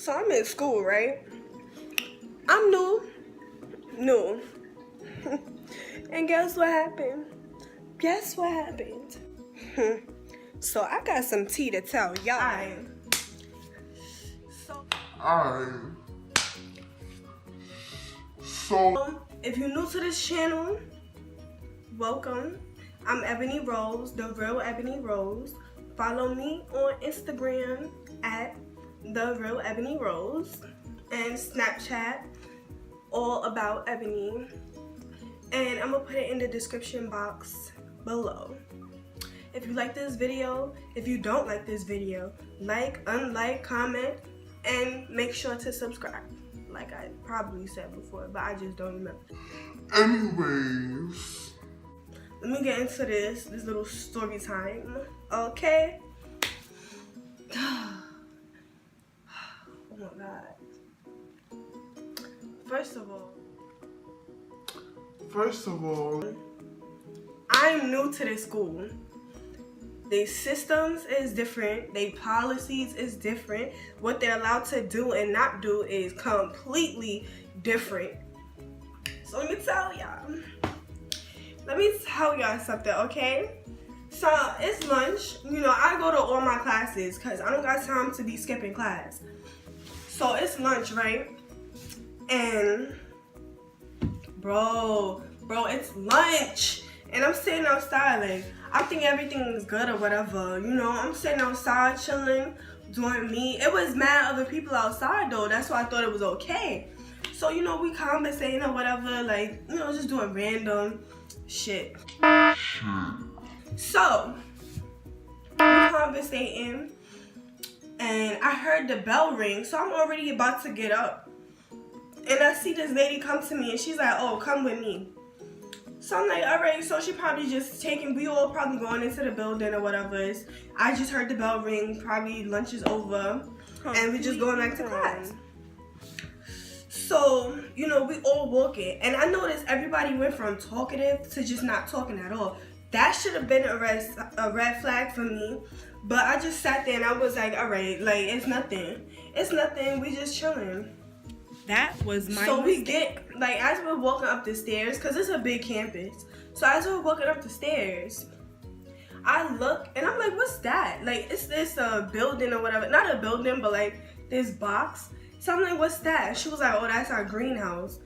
So I'm in school, right? I'm new. And guess what happened? So I got some tea to tell y'all. So if you're new to this channel, welcome. I'm Ebony Rose, the real Ebony Rose. Follow me on Instagram at the real Ebony Rose and Snapchat, all about Ebony. And I'm gonna put it in the description box below. If you like this video, if you don't like this video, like, unlike, comment, and make sure to subscribe. Like I probably said before, but I just don't remember. Anyways, let me get into this little story time, okay? Oh my God. First of all, I'm new to this school. Their systems is different. Their policies is different. What they're allowed to do and not do is completely different. So let me tell y'all something, okay? So it's lunch. You know, I go to all my classes because I don't got time to be skipping class. So it's lunch, right? And bro, it's lunch. And I'm sitting outside, like, I think everything is good or whatever. You know, I'm sitting outside chilling, doing me. It was mad other people outside though. That's why I thought it was okay. So, you know, we conversating or whatever, like, you know, just doing random shit. So, we conversating, and I heard the bell ring, so I'm already about to get up. And I see this lady come to me, and she's like, oh, come with me. So I'm like, all right, so she probably just we all probably going into the building or whatever. I just heard the bell ring, probably lunch is over, and we just going back to class. So, you know, we all walking, and I noticed everybody went from talkative to just not talking at all. That should have been a red flag for me, but I just sat there and I was like, all right, like, it's nothing, we just chilling. That was my So mistake. we get, like, as we're walking up the stairs, because it's a big campus. So as we're walking up the stairs, I look, and I'm like, what's that? Like, is this a building or whatever? Not a building, but, like, this box. So I'm like, what's that? She was like, oh, that's our greenhouse.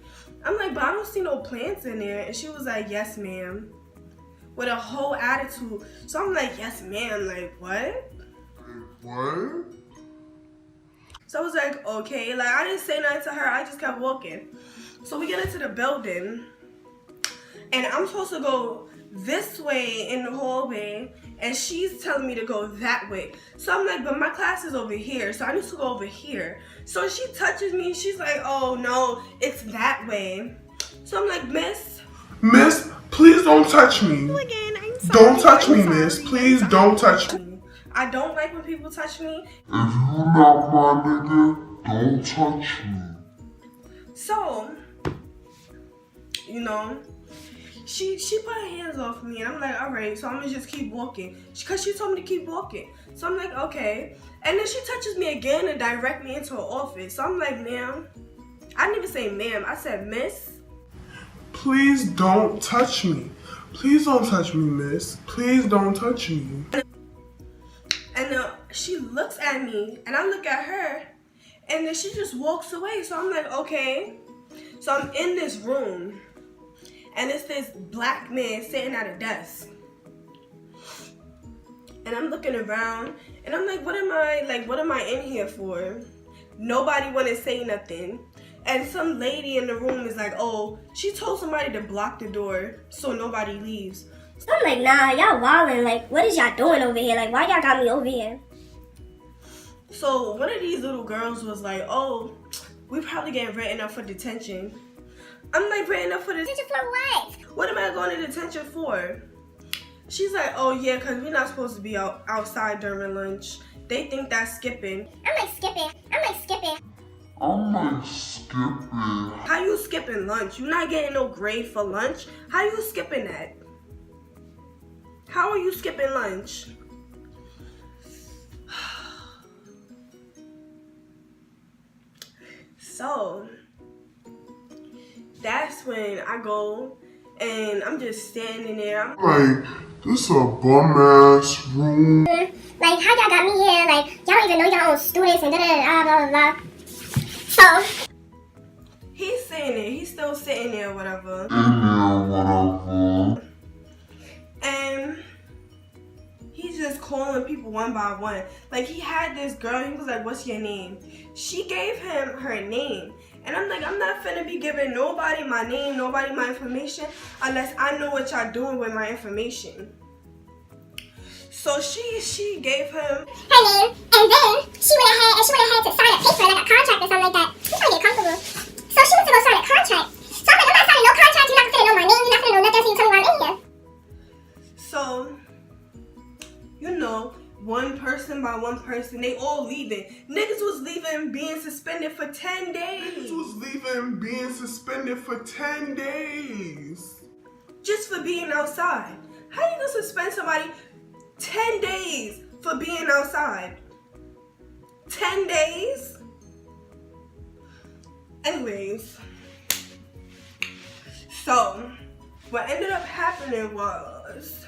I'm like, but I don't see no plants in there. And she was like, yes, ma'am. With a whole attitude. So I'm like, yes, ma'am. Like, what? what? So I was like, okay, like I didn't say nothing to her, I just kept walking. So we get into the building, and I'm supposed to go this way in the hallway, and she's telling me to go that way. So I'm like, but my class is over here, so I need to go over here. So she touches me, she's like, oh no, it's that way. So I'm like, Miss, please don't touch me. Again, I'm sorry. Don't touch me, miss. Please don't touch me. I don't like when people touch me. If you not my nigga, don't touch me. So, you know, she put her hands off me, and I'm like, all right, so I'm gonna just keep walking, because she told me to keep walking. So I'm like, okay. And then she touches me again and direct me into her office. So I'm like, ma'am. I didn't even say ma'am, I said miss. Please don't touch me. Please don't touch me, miss. Please don't touch me. And she looks at me, and I look at her, and then she just walks away. So I'm like, okay. So I'm in this room, and it's this black man sitting at a desk. And I'm looking around, and I'm like, what am I in here for? Nobody want to say nothing. And some lady in the room is like, oh, she told somebody to block the door so nobody leaves. So I'm like, nah, y'all wildin'. Like, what is y'all doing over here? Like, why y'all got me over here? So one of these little girls was like, oh, we probably getting written up for detention. I'm like, written up for detention For what? What am I going to detention for? She's like, oh yeah, because we're not supposed to be outside during lunch. They think that's skipping. I'm like skipping. How you skipping lunch? You not getting no grade for lunch? How you skipping that? How are you skipping lunch? So that's when I go and I'm just standing there. I'm Like, this a bum ass room. Like, how y'all got me here? Like, y'all don't even know y'all own students and da-da-da, blah, blah, blah. So, he's sitting there. He's still sitting there, whatever. And he's just calling people one by one. Like, he had this girl. He was like, what's your name? She gave him her name. And I'm like, I'm not finna be giving nobody my name, nobody my information, unless I know what y'all doing with my information. So she gave him her name, and then she went ahead to sign a paper, like a contract or something like that. He's trying to get comfortable. So she went to go sign a contract. So I'm like, I'm not signing no contract. You're not gonna know my name. You're not gonna know nothing until you tell me why I'm in here. So, you know, one person by one person, they all leaving. Niggas was leaving being suspended for 10 days. Niggas was leaving being suspended for 10 days. Just for being outside. How you gonna suspend somebody 10 days for being outside? 10 days? Anyways. So, what ended up happening was,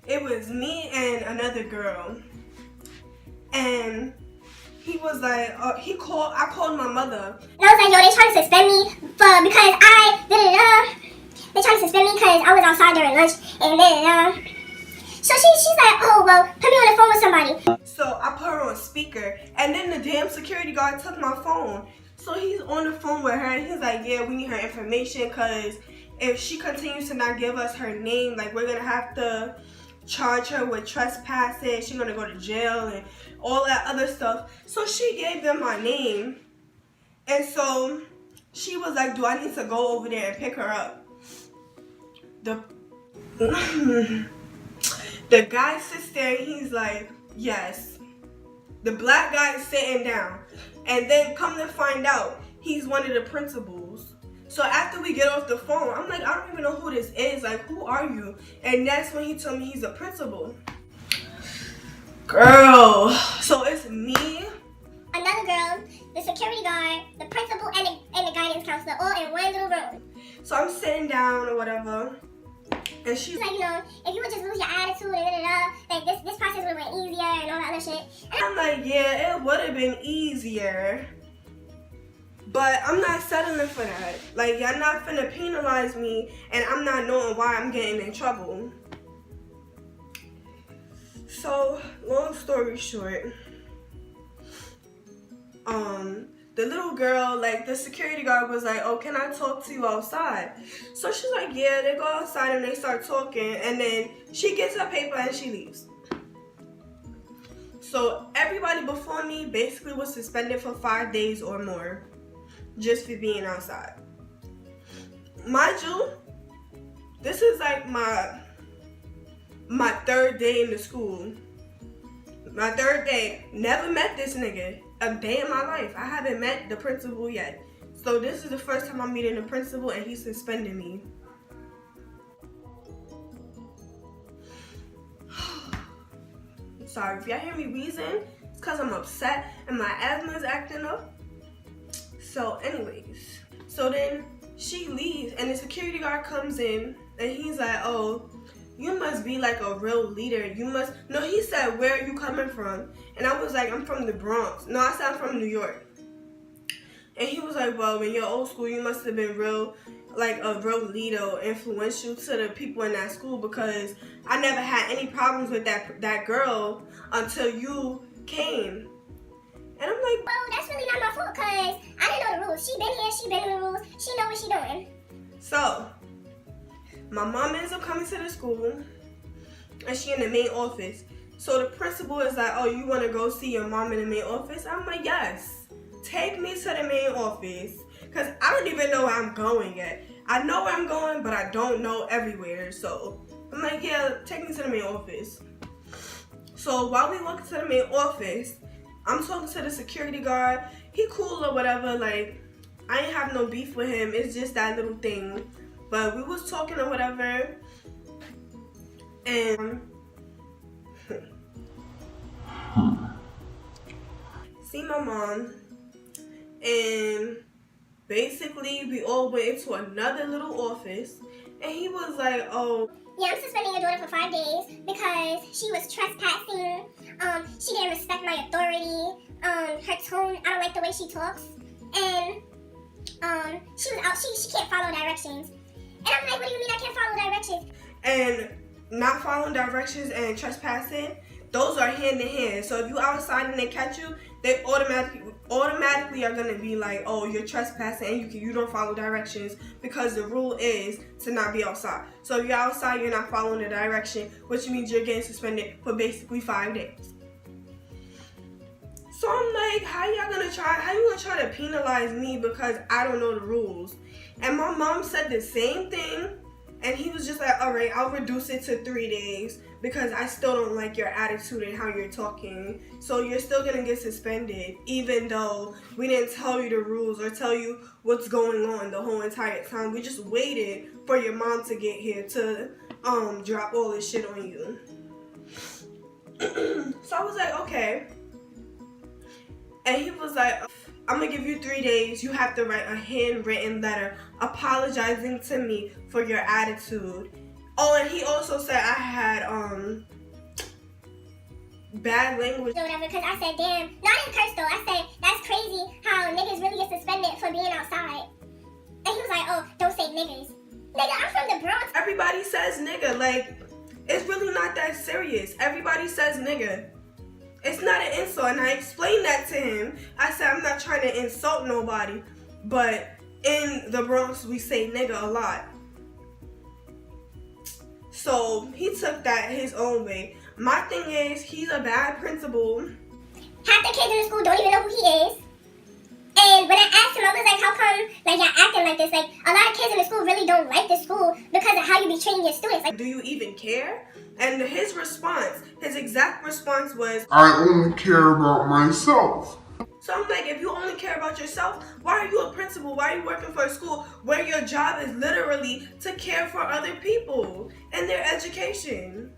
it was me and another girl. And he was like, I called my mother. And I was like, yo, they trying to suspend me because I da-da-da. They trying to suspend me because I was outside during lunch and da-da-da. So she's like, oh, well, put me on the phone with somebody. So I put her on speaker, and then the damn security guard took my phone. So he's on the phone with her, and he's like, yeah, we need her information, because if she continues to not give us her name, like, we're going to have to charge her with trespassing. She's going to go to jail and all that other stuff. So she gave them my name, and so she was like, do I need to go over there and pick her up? The guy sits there and he's like, yes. The black guy is sitting down. And then come to find out, he's one of the principals. So after we get off the phone, I'm like, I don't even know who this is. Like, who are you? And that's when he told me he's a principal. Girl. So it's me, another girl, the security guard, the principal, and the guidance counselor all in one little room. So I'm sitting down or whatever. And she's like, you know, if you would just lose your attitude and da-da-da, like this process would have went easier and all that other shit. And I'm like, yeah, it would have been easier. But I'm not settling for that. Like, y'all not finna penalize me and I'm not knowing why I'm getting in trouble. So, long story short, the little girl, like, the security guard was like, oh, can I talk to you outside? So she's like, yeah, they go outside and they start talking, and then she gets her paper and she leaves. So everybody before me basically was suspended for 5 days or more just for being outside. Mind you, this is like my third day in the school. My third day. Never met this nigga a day in my life. I haven't met the principal yet. So this is the first time I'm meeting the principal and he's suspending me. Sorry, if y'all hear me wheezing, it's because I'm upset and my asthma is acting up. So anyways, so then she leaves and the security guard comes in and he's like, oh, you must be like a real leader. You must, no, he said, where are you coming from? And I was like, I'm from the Bronx. No, I said I'm from New York. And he was like, well, in your old school, you must have been real, like a real leader, influential to the people in that school, because I never had any problems with that girl until you came. And I'm like, well, that's really not my fault, because I didn't know the rules. She been here, she been in the rules, she know what she doing. So, my mom ends up coming to the school, and she in the main office. So the principal is like, oh, you want to go see your mom in the main office? I'm like, yes. Take me to the main office, because I don't even know where I'm going yet. I know where I'm going, but I don't know everywhere. So I'm like, yeah, take me to the main office. So while we walk to the main office, I'm talking to the security guard. He cool or whatever. Like, I ain't have no beef with him. It's just that little thing. But we was talking or whatever, and see my mom, and basically we all went into another little office, and he was like, oh, yeah, I'm suspending your daughter for 5 days because she was trespassing. She didn't respect my authority. Her tone, I don't like the way she talks. And she was out, she can't follow directions. And I'm like, what do you mean I can't follow directions? And not following directions and trespassing, those are hand in hand. So if you outside and they catch you, they automatically are gonna be like, oh, you're trespassing and you don't follow directions, because the rule is to not be outside. So if you're outside, you're not following the direction, which means you're getting suspended for basically 5 days. So I'm like, how you gonna try to penalize me because I don't know the rules? And my mom said the same thing, and he was just like, all right, I'll reduce it to 3 days because I still don't like your attitude and how you're talking. So you're still gonna get suspended, even though we didn't tell you the rules or tell you what's going on the whole entire time. We just waited for your mom to get here to drop all this shit on you. So I was like, okay. And he was like, I'm gonna give you 3 days. You have to write a handwritten letter apologizing to me for your attitude. Oh, and he also said I had bad language. Or whatever, because I said, damn. No, I didn't curse though. I said, that's crazy how niggas really get suspended for being outside. And he was like, oh, don't say niggas. Nigga, I'm from the Bronx. Everybody says nigga. Like, it's really not that serious. Everybody says nigga. It's not an insult, and I explained that to him. I said, I'm not trying to insult nobody, but in the Bronx, we say nigga a lot. So he took that his own way. My thing is, he's a bad principal. Half the kids in the school don't even know who he is. And when I asked him, I was like, how come like y'all acting like this? Like, a lot of kids in the school really don't like the school because of how you be treating your students. Like, do you even care? And his response, his exact response was, I only care about myself. so I'm like, if you only care about yourself, why are you a principal? Why are you working for a school where your job is literally to care for other people and their education?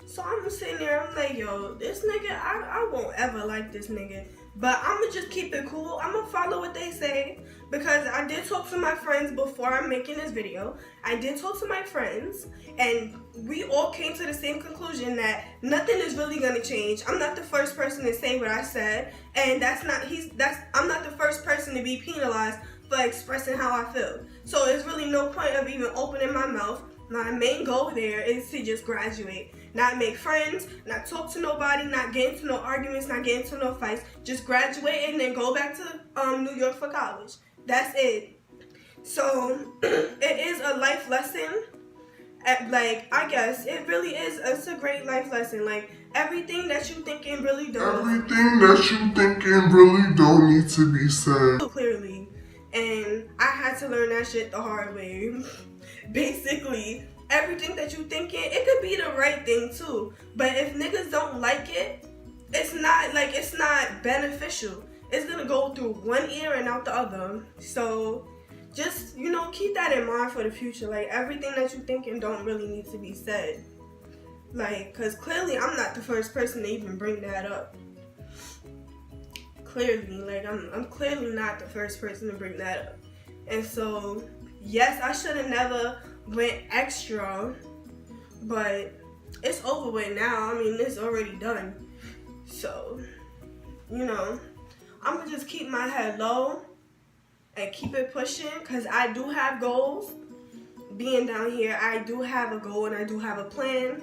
So I'm sitting there, I'm like, yo, this nigga, I won't ever like this nigga. But I'm going to just keep it cool. I'm going to follow what they say, because I did talk to my friends before I'm making this video. I did talk to my friends, and we all came to the same conclusion that nothing is really going to change. I'm not the first person to say what I said, and I'm not the first person to be penalized for expressing how I feel. So there's really no point of even opening my mouth. My main goal there is to just graduate. Not make friends, not talk to nobody, not get into no arguments, not get into no fights. Just graduate and then go back to New York for college. That's it. So it is a life lesson. Like, I guess it really is. It's a great life lesson. Like, everything that you thinking really don't. Everything that you thinking really don't need to be said. Clearly. And I had to learn that shit the hard way. Basically, everything that you thinking, it could be the right thing too. But if niggas don't like it, it's not beneficial. It's gonna go through one ear and out the other. So just, keep that in mind for the future. Like, everything that you thinking don't really need to be said. Like, cause clearly I'm not the first person to even bring that up. Clearly, like, I'm clearly not the first person to bring that up. And so, yes, I should have never went extra, but it's over with now. I mean, it's already done. So, I'm gonna just keep my head low and keep it pushing, because I do have goals. Being down here, I do have a goal and I do have a plan,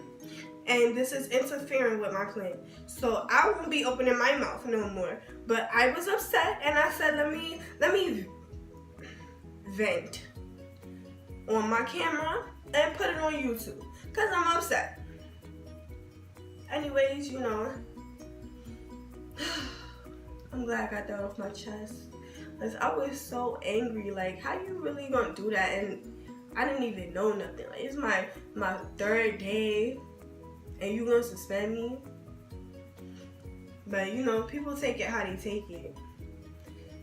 and this is interfering with my plan. So I won't be opening my mouth no more. But I was upset, and I said, let me vent on my camera and put it on YouTube, because I'm upset. Anyways, I'm glad I got that off my chest, because I was so angry. Like, how you really gonna do that? And I didn't even know nothing. Like, it's my 3rd day and you gonna suspend me? But people take it how they take it.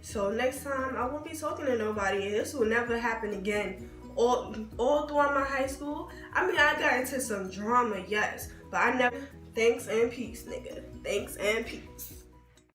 So next time I won't be talking to nobody, and this will never happen again. All throughout my high school, I mean, I got into some drama, yes, but I never. Thanks and peace, nigga. Thanks and peace.